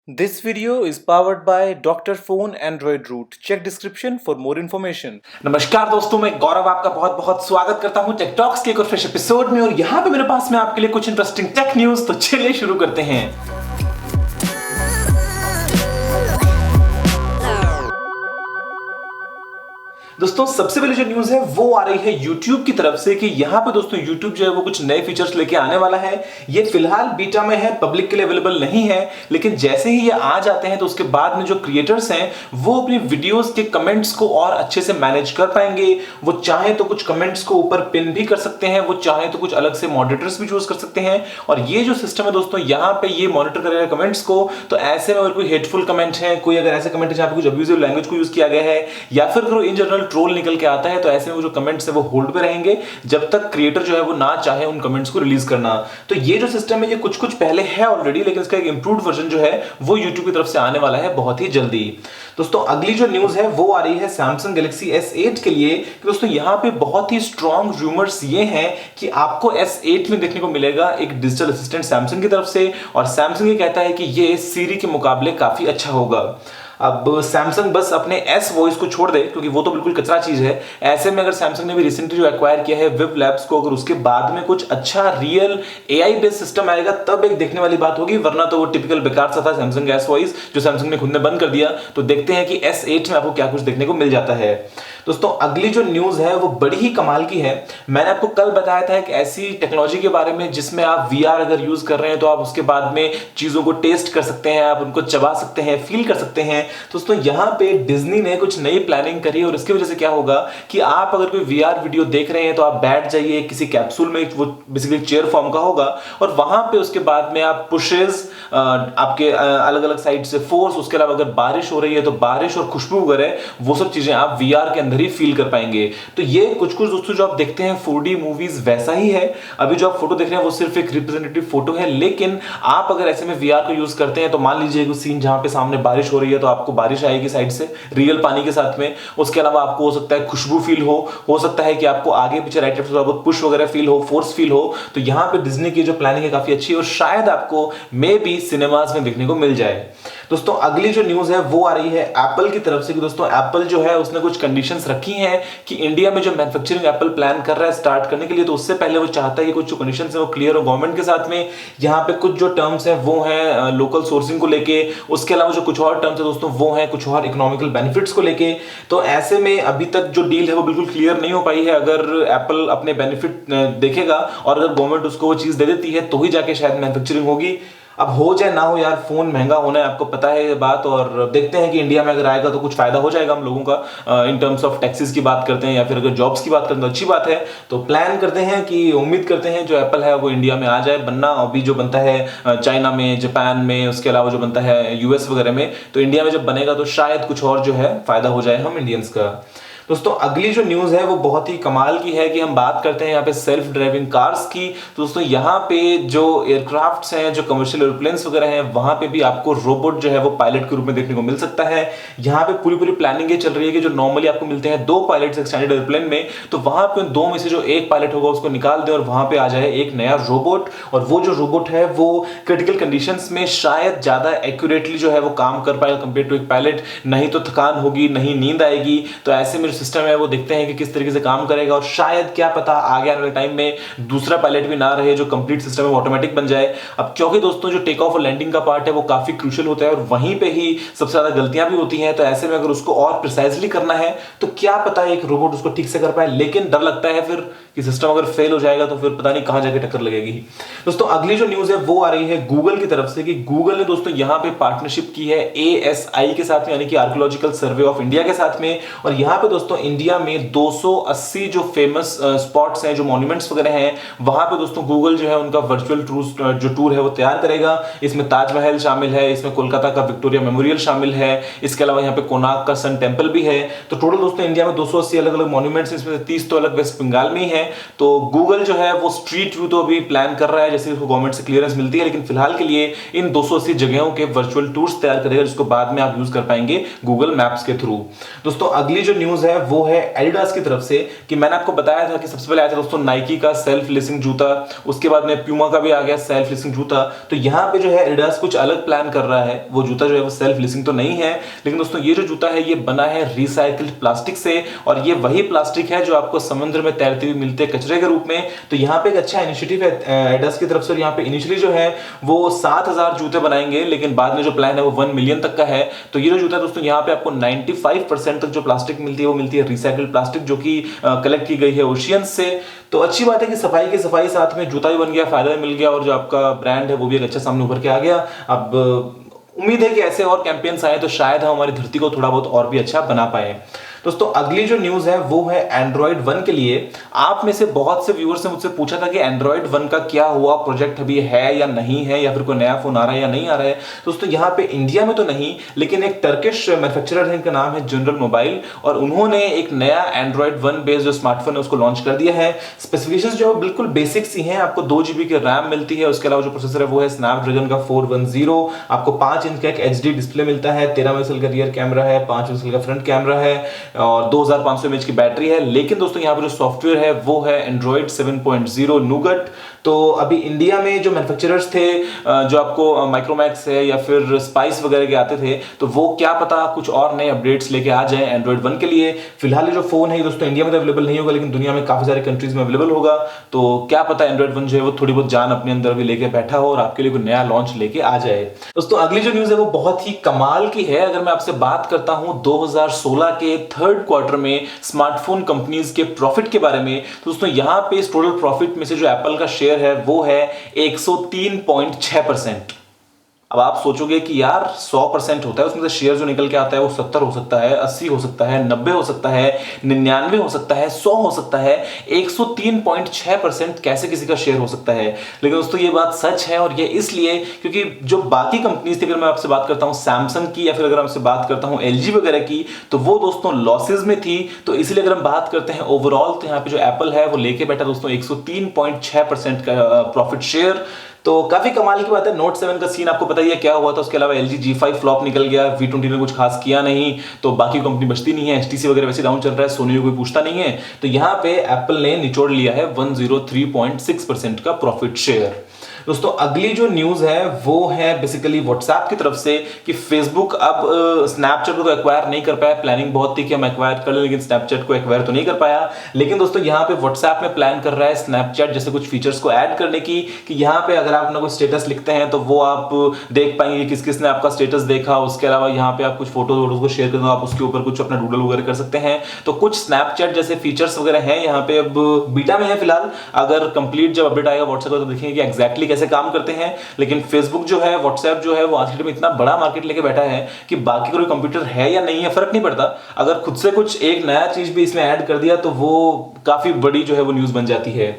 This video is powered by Dr. Phone Android Root. Check description for more information. नमस्कार दोस्तों, मैं गौरव आपका बहुत बहुत स्वागत करता हूं टेक टॉक्स के एक और फ्रेश एपिसोड में। और यहां पे मेरे पास में आपके लिए कुछ इंटरेस्टिंग टेक न्यूज, तो चलिए शुरू करते हैं। दोस्तों सबसे पहले जो न्यूज है वो आ रही है YouTube की तरफ से कि यहाँ पे दोस्तों YouTube जो है वो कुछ नए फीचर्स लेके आने वाला है। ये फिलहाल बीटा में है, पब्लिक के लिए अवेलेबल नहीं है, लेकिन जैसे ही ये आ जाते हैं तो उसके बाद में जो क्रिएटर्स हैं वो अपनी वीडियोस के कमेंट्स को और अच्छे से मैनेज कर पाएंगे। वो चाहे तो कुछ कमेंट्स को ऊपर पिन भी कर सकते हैं, वो चाहे तो कुछ अलग से मॉडरेटर्स भी चूज कर सकते हैं। और ये जो सिस्टम है दोस्तों, यहाँ पे ये मॉनिटर करेगा कमेंट्स को। तो ऐसे में अगर कोई हेटफुल कमेंट है, कोई अगर ऐसे कमेंट है जहाँ पे कुछ अब्यूजिव लैंग्वेज को यूज किया गया है, या फिर इन जनरल ट्रोल निकल के आता है, तो ऐसे में जो कमेंट्स है वो होल्ड पे रहेंगे जब तक क्रिएटर जो है वो ना चाहे उन कमेंट्स को रिलीज करना। तो ये जो सिस्टम है ये कुछ पहले है ऑलरेडी, लेकिन इसका एक इंप्रूव्ड वर्जन जो है वो YouTube की तरफ से आने वाला है बहुत ही जल्दी। दोस्तों अगली जो न्यूज है वो आ रही है Samsung Galaxy S8 के लिए। दोस्तों यहाँ पे बहुत ही स्ट्रॉन्ग रूमर्स ये हैं कि आपको S8 में देखने को मिलेगा एक डिजिटल असिस्टेंट Samsung की तरफ से, और Samsung ये कहता है कि ये Siri के मुकाबले काफी अच्छा होगा। अब सैमसंग बस अपने एस वॉइस को छोड़ दे, क्योंकि वो तो बिल्कुल कचरा चीज है। ऐसे में अगर सैमसंग ने भी रिसेंटली जो एक्वायर किया है विव लैब्स को, अगर उसके बाद में कुछ अच्छा रियल एआई बेस्ड सिस्टम आएगा तब एक देखने वाली बात होगी, वरना तो वो टिपिकल बेकार सा था सैमसंग एस वॉइस जो सैमसंग ने खुद ने बंद कर दिया। तो देखते हैं कि S8 में आपको क्या कुछ देखने को मिल जाता है। दोस्तों अगली जो न्यूज है वो बड़ी ही कमाल की है। मैंने आपको कल बताया था एक ऐसी टेक्नोलॉजी के बारे में जिसमें आप VR अगर यूज कर रहे हैं तो आप उसके बाद में चीजों को टेस्ट कर सकते हैं, आप उनको चबा सकते हैं, फील कर सकते हैं। दोस्तों यहाँ पे डिज्नी ने कुछ नई प्लानिंग करी, और इसकी वजह से क्या होगा कि आप अगर कोई VR वीडियो देख रहे हैं तो आप बैठ जाइए किसी कैप्सूल में, वो बेसिकली चेयर फॉर्म का होगा, और वहां पे उसके बाद में आप पुशेस आपके अलग अलग साइड से फोर्स, उसके अलावा अगर बारिश हो रही है तो बारिश और खुशबू वगैरह वो सब चीजें आप VR के अंदर ही फील कर पाएंगे। तो ये कुछ दोस्तों जो आप देखते हैं 4D मूवीज वैसा ही है। अभी जो आप फोटो देख रहे हैं वो सिर्फ एक रिप्रेजेंटेटिव फोटो है, लेकिन आप अगर ऐसे में VR को यूज करते हैं तो मान लीजिए कुछ सीन जहां पे सामने बारिश हो रही है तो आपको बारिश आएगी साइड से रियल पानी के साथ में। उसके अलावा आपको हो सकता है खुशबू फील हो सकता है कि आपको आगे पीछे राइट लेफ्ट से पुश वगैरह फील हो, फोर्स फील हो। तो यहाँ पे डिज्नी की जो प्लानिंग है काफी अच्छी है, और शायद आपको मे बी सिनेमाज में देखने को मिल जाए। दोस्तों अगली जो न्यूज है वो आ रही है एप्पल की तरफ से कि दोस्तों एप्पल जो है उसने कुछ कंडीशंस रखी हैं कि इंडिया में जो मैन्युफैक्चरिंग एप्पल प्लान कर रहा है स्टार्ट करने के लिए, तो उससे पहले वो चाहता है कि कुछ जो कंडीशंस है वो क्लियर हो गवर्नमेंट के साथ में। यहाँ पे कुछ जो टर्म्स है वो हैं लोकल सोर्सिंग को लेके, उसके अलावा जो कुछ और टर्म्स है दोस्तों वो हैं कुछ और इकोनॉमिकल बेनिफिट्स को लेके। तो ऐसे में अभी तक जो डील है वो बिल्कुल क्लियर नहीं हो पाई है। अगर एप्पल अपने बेनिफिट देखेगा और अगर गवर्नमेंट उसको वो चीज दे देती है तो ही जाके शायद मैन्युफैक्चरिंग होगी। अब हो जाए ना हो यार, फोन महंगा होना है, आपको पता है ये बात, और देखते हैं कि इंडिया में अगर आएगा तो कुछ फायदा हो जाएगा हम लोगों का। इन टर्म्स ऑफ टैक्सेस की बात करते हैं या फिर अगर जॉब्स की बात करते हैं तो अच्छी बात है। तो प्लान करते हैं कि उम्मीद करते हैं जो एप्पल है वो इंडिया में आ जाए, बनना अभी जो बनता है चाइना में, जापान में, उसके अलावा जो बनता है US वगैरह में, तो इंडिया में जब बनेगा तो शायद कुछ और जो है फायदा हो जाए हम इंडियंस का। दोस्तों अगली जो न्यूज है वो बहुत ही कमाल की है कि हम बात करते हैं यहाँ पे सेल्फ ड्राइविंग कार्स की। तो दोस्तों यहाँ पे जो एयरक्राफ्ट्स हैं, जो कमर्शियल एरोप्लेन्स वगैरह हैं, वहां पे भी आपको रोबोट जो है वो पायलट के रूप में देखने को मिल सकता है। यहाँ पे पूरी प्लानिंग ये चल रही है कि जो नॉर्मली आपको मिलते हैं 2 पायलट्स एक स्टैंडर्ड एयरप्लेन में, तो वहां पे 2 में से जो एक पायलट होगा उसको निकाल दें और वहां पे आ जाए एक नया रोबोट। और वो जो रोबोट है वो क्रिटिकल कंडीशंस में शायद ज्यादा एक्यूरेटली जो है वो काम कर पाएगा कंपेयर टू एक पायलट। नहीं तो थकान होगी, नहीं नींद आएगी। तो ऐसे में सिस्टम है वो देखते हैं कि किस तरीके से काम करेगा, और शायद क्या पता आगे आने वाले टाइम में दूसरा पायलट भी ना रहे, जो कंप्लीट सिस्टम है ऑटोमेटिक बन जाए। अब क्योंकि दोस्तों जो टेक ऑफ और लैंडिंग का पार्ट है वो काफी क्रूशियल होता है और वहीं पे ही सबसे ज्यादा गलतियां भी होती हैं। तो ऐसे में अगर उसको और प्रिसाइजली करना है तो क्या पता एक रोबोट उसको ठीक से कर पाए, लेकिन डर लगता है फिर कि सिस्टम अगर फेल हो जाएगा तो फिर पता नहीं कहां जाके टक्कर लगेगी। दोस्तों अगली जो न्यूज है वो आ रही है गूगल की तरफ से कि गूगल ने दोस्तों यहां पे पार्टनरशिप की है ASI के साथ में, यानी कि आर्कियोलॉजिकल सर्वे ऑफ इंडिया के साथ में। और यहां पे दोस्तों इंडिया में 280 जो फेमस स्पॉट्स हैं, जो मॉन्यूमेंट्स वगैरह हैं, वहां पे दोस्तों गूगल जो है उनका वर्चुअल जो टूर है वो तैयार करेगा। इसमें ताजमहल शामिल है, इसमें कोलकाता का विक्टोरिया मेमोरियल शामिल है, इसके अलावा यहाँ पे कोणार्क का सन टेम्पल भी है। तो टोटल दोस्तों इंडिया में 280 अलग अलग मॉन्यूमेंट्स, इसमें से 30 तो अलग वेस्ट बंगाल में ही है। हैं। तो गूगल जो है वो स्ट्रीट व्यू तो अभी प्लान कर रहा है, जैसे उसको गवर्नमेंट से क्लियरेंस मिलती है, लेकिन फिलहाल के लिए इन 280 जगहों के वर्चुअल टूर्स तैयार करेगा, जिसको बाद में आप यूज कर पाएंगे गूगल मैप्स के थ्रू। दोस्तों अगली जो न्यूज है वो है एडिडास की तरफ से, कि मैंने आपको बताया था कि सबसे पहले आया था दोस्तों नाइकी का सेल्फ लिसिंग जूता, उसके बाद में प्यूमा का भी आ गया सेल्फ लिसिंग जूता। तो यहाँ पे जो है एडिडास कुछ अलग प्लान कर रहा है। वो जूता जो है वो सेल्फ लिसिंग तो नहीं है, लेकिन दोस्तों ये जो जूता है ये बना है रिसाइकल्ड प्लास्टिक से, और ये वही प्लास्टिक है जो आपको समुद्र में तैरती हुई मिलते हैं कचरे के रूप में। तो यहाँ पे एक अच्छा इनिशिएटिव है एडिडास की तरफ से। यहाँ पे इनिशियली जो है वो 7,000 जूते बनाएंगे, लेकिन बाद में जो प्लान है वो 1 मिलियन तक का है। तो ये जो जूता है दोस्तों यहाँ पे आपको 95% तक जो प्लास्टिक मिलती है वो मिलती है रिसाइकल्ड प्लास्टिक, जो कि कलेक्ट की गई है ओशियन से। तो अच्छी बात है कि सफाई की सफाई, साथ में जूता भी बन गया, फायदा भी मिल गया, और जो आपका ब्रांड है वो भी एक अच्छा सामने उभर के आ गया। अब उम्मीद है कि ऐसे और कैंपेन्स आए तो शायद हम हमारी धरती को थोड़ा बहुत और भी अच्छा बना पाए। दोस्तों अगली जो न्यूज है वो है एंड्रॉइड 1 के लिए। आप में से बहुत से व्यूअर्स ने मुझसे पूछा था कि एंड्रॉइड 1 का क्या हुआ, प्रोजेक्ट अभी है या नहीं है, या फिर कोई नया फोन आ रहा है या नहीं आ रहा है। दोस्तों यहाँ पे इंडिया में तो नहीं, लेकिन एक टर्किश मैन्युफैक्चरर है, इनका नाम है जनरल मोबाइल, और उन्होंने एक नया एंड्रॉइड 1 बेस्ड जो स्मार्टफोन है उसको लॉन्च कर दिया है। स्पेसिफिकेशंस जो है बिल्कुल बेसिक सी हैं। आपको 2 GB की रैम मिलती है, उसके अलावा जो प्रोसेसर है वो है स्नैपड्रैगन का 410। आपको 5 इंच का एक HD डिस्प्ले मिलता है, 13 मेगापिक्सल का रियर कैमरा है, 5 मेगापिक्सल का फ्रंट कैमरा है, और 2500 mAh की बैटरी है। लेकिन दोस्तों यहाँ पर जो सॉफ्टवेयर है वो है एंड्रॉइड 7.0 नूगट। तो अभी इंडिया में जो मैन्युफैक्चरर्स थे, जो आपको माइक्रोमैक्स है या फिर स्पाइस वगैरह के आते थे, तो वो क्या पता कुछ और नए अपडेट्स लेके आ जाए एंड्रॉइड 1 के लिए। फिलहाल ये जो फोन है दोस्तों इंडिया में तो अवेलेबल नहीं होगा, लेकिन दुनिया में काफी सारे कंट्रीज में अवेलेबल होगा। तो क्या पता एंड्रॉइड 1 जो है वो थोड़ी बहुत जान अपने अंदर भी लेके बैठा हो और आपके लिए कोई नया लॉन्च लेके आ जाए। दोस्तों अगली जो न्यूज है वो बहुत ही कमाल की है। अगर मैं आपसे बात करता हूं 2016 के थर्ड क्वार्टर में स्मार्टफोन कंपनीज के प्रॉफिट के बारे में, तो दोस्तों यहां पे टोटल प्रॉफिट में से जो एप्पल का शेयर है वो है 103.6%। अब आप सोचोगे कि यार 100% होता है, उसमें से शेयर जो निकल के आता है वो 70 हो सकता है, 80 हो सकता है, 90 हो सकता है, 99 हो सकता है, 100 हो सकता है, 103.6% कैसे किसी का शेयर हो सकता है। लेकिन दोस्तों ये बात सच है, और ये इसलिए क्योंकि जो बाकी कंपनीज थी, अगर मैं आपसे बात करता हूं सैमसंग की, या फिर अगर आपसे बात करता हूं LG वगैरह की, तो वो दोस्तों लॉसेज में थी। तो इसलिए अगर हम बात करते हैं ओवरऑल, तो यहाँ पे जो एप्पल है वो लेके बैठा दोस्तों 103.6% का प्रॉफिट शेयर। तो काफी कमाल की बात है। नोट 7 का सीन आपको पता ही है क्या हुआ था। उसके अलावा LG G5 फ्लॉप निकल गया, V20 ने कुछ खास किया नहीं, तो बाकी कंपनी बचती नहीं है। HTC वगैरह वैसे डाउन चल रहा है, सोनी को कोई पूछता नहीं है। तो यहाँ पे एप्पल ने निचोड़ लिया है 103.6% का प्रॉफिट शेयर। दोस्तों अगली जो न्यूज है वो है बेसिकली व्हाट्सएप की तरफ से, कि फेसबुक अब स्नैपचैट को तो एक्वायर नहीं कर पाया। प्लानिंग बहुत थी कि हम एक्वायर कर लें, लेकिन स्नैपचैट को एक्वायर तो नहीं कर पाया। लेकिन दोस्तों यहाँ पे व्हाट्सएप में प्लान कर रहा है स्नैपचैट जैसे कुछ फीचर्स को ऐड करने की, कि यहाँ पे अगर आप अपना कोई स्टेटस लिखते हैं तो वो आप देख पाएंगे किस किसने आपका स्टेटस देखा। उसके अलावा यहाँ पे आप कुछ फोटो को शेयर कर दो, आप उसके ऊपर कुछ अपना डूडल वगैरह कर सकते हैं। तो कुछ स्नैपचैट जैसे फीचर्स वगैरह हैं यहाँ पे, अब बीटा में है फिलहाल। अगर कंप्लीट जब अपडेट आएगा व्हाट्सएप तो देखेंगे कि एग्जैक्टली कैसे काम करते हैं। लेकिन फेसबुक जो है, व्हाट्सएप जो है, वो आज के टाइम में इतना बड़ा मार्केट लेके बैठा है कि बाकी कोई कंप्यूटर है या नहीं है फर्क नहीं पड़ता। अगर खुद से कुछ एक नया चीज भी इसमें ऐड कर दिया तो वो काफी बड़ी जो है वो न्यूज बन जाती है।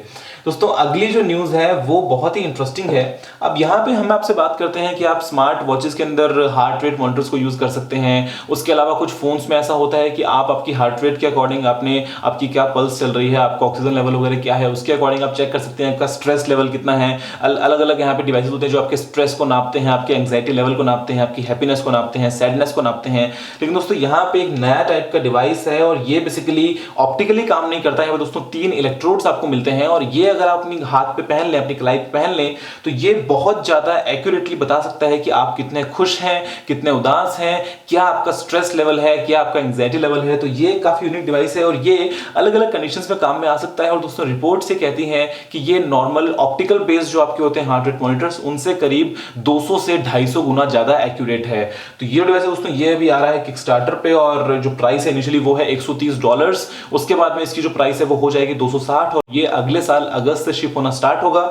दोस्तों अगली जो न्यूज है वो बहुत ही इंटरेस्टिंग है। अब यहाँ पे हम आपसे बात करते हैं कि आप स्मार्ट वॉचेस के अंदर हार्ट रेट मॉनिटर्स को यूज कर सकते हैं। उसके अलावा कुछ फोन्स में ऐसा होता है कि आप आपकी हार्ट रेट के अकॉर्डिंग, आपकी क्या पल्स चल रही है, आपका ऑक्सीजन लेवल वगैरह क्या है, उसके अकॉर्डिंग आप चेक कर सकते हैं आपका स्ट्रेस लेवल कितना है। अलग अलग यहाँ पे डिवाइसेस होते हैं जो आपके स्ट्रेस को नापते हैं, आपके एंग्जाइटी लेवल को नापते हैं, आपकी हैप्पीनेस को नापते हैं, सैडनेस को नापते हैं। लेकिन दोस्तों यहाँ पे एक नया टाइप का डिवाइस है, और ये बेसिकली ऑप्टिकली काम नहीं करता है। दोस्तों 3 इलेक्ट्रोड्स आपको मिलते हैं, और ये अगर आप अपनी हाथ पे पहन लें, अपनी कलाई पे पहन लें, तो ये बहुत ज्यादा एक्यूरेटली बता सकता है कि आप कितने खुश हैं, कितने उदास हैं, क्या आपका स्ट्रेस लेवल है, क्या आपका एंग्जाइटी लेवल है। तो ये काफी यूनिक डिवाइस है, और ये अलग अलग कंडीशंस में काम में आ सकता है। और दोस्तों रिपोर्ट से कहती हैं कि ये नॉर्मल ऑप्टिकल बेस्ड जो आपके होते हैं हार्ट रेट मॉनिटर्स, उनसे करीब 200 से 250 गुना ज्यादा एक्यूरेट है। तो ये डिवाइस दोस्तों ये अभी आ रहा है किकस्टार्टर पे, और जो प्राइस है इनिशियली वो है $130। उसके बाद में इसकी जो प्राइस है वो हो जाएगी $260, और ये अगले साल अगस्त से शिप होना स्टार्ट होगा।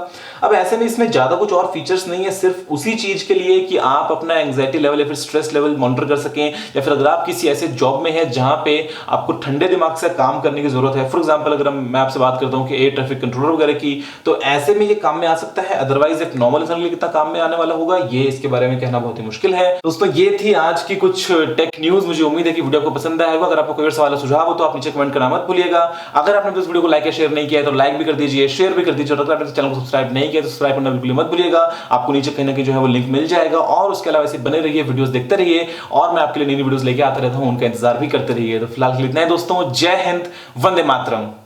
अब ऐसे में इसमें ज्यादा कुछ और फीचर्स नहीं है, सिर्फ उसी चीज के लिए कि आप अपना एंग्जाइटी लेवल या फिर स्ट्रेस लेवल मॉनिटर कर सकें, या फिर अगर आप किसी ऐसे जॉब में है जहां पे आपको ठंडे दिमाग से काम करने की जरूरत है। फॉर एग्जांपल अगर मैं आपसे बात करता हूं कि एयर ट्रैफिक कंट्रोलर वगैरह की, तो ऐसे में ये काम में आ सकता है। अदरवाइज एक नॉर्मल इंसान के लिए कितना काम में आने वाला होगा ये इसके बारे में कहना बहुत ही मुश्किल है। दोस्तों ये थी आज की कुछ टेक न्यूज। मुझे उम्मीद है कि वीडियो आपको पसंद आएगा। अगर आपको कोई और सवाल या सुझाव हो तो आप नीचे कमेंट करना मत भूलिएगा। अगर आपने इस वीडियो को लाइक या शेयर नहीं किया है तो लाइक भी कर दीजिए, शेयर भी कर दीजिए, और अगर आपने चैनल को सब्सक्राइब नहीं किया तो सब्सक्राइब करना बिल्कुल मत भूलिएगा। आपको नीचे कहीं ना कहीं जो है वो लिंक मिल जाएगा। और उसके अलावा ऐसे बने रहिए, वीडियोस देखते रहिए, और मैं आपके लिए नई वीडियोस लेके आता रहता हूं, उनका इंतजार भी करते रहिए। तो फिलहाल के लिए इतना ही दोस्तों। जय हिंद, वंदे मातरम।